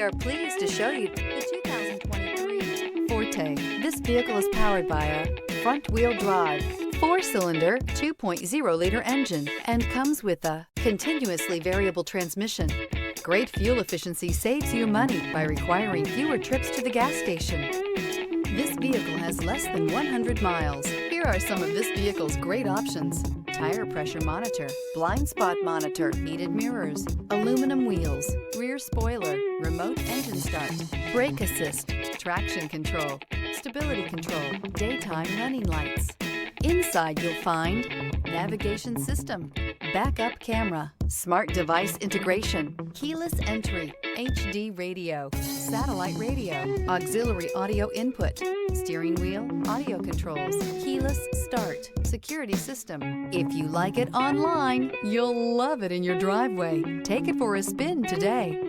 are pleased to show you the 2023 Forte. This vehicle is powered by a front-wheel drive, 4-cylinder, 2.0-liter engine, and comes with a continuously variable transmission. Great fuel efficiency saves you money by requiring fewer trips to the gas station. This vehicle has less than 100 miles. Here are some of this vehicle's great options: tire pressure monitor, blind spot monitor, heated mirrors, aluminum wheels, rear spoiler, remote engine start, brake assist, traction control, stability control, daytime running lights. Inside you'll find navigation system, backup camera, smart device integration, keyless entry, HD radio, satellite radio, auxiliary audio input, steering wheel audio controls, keyless start, security system. If you like it online, you'll love it in your driveway. Take it for a spin today.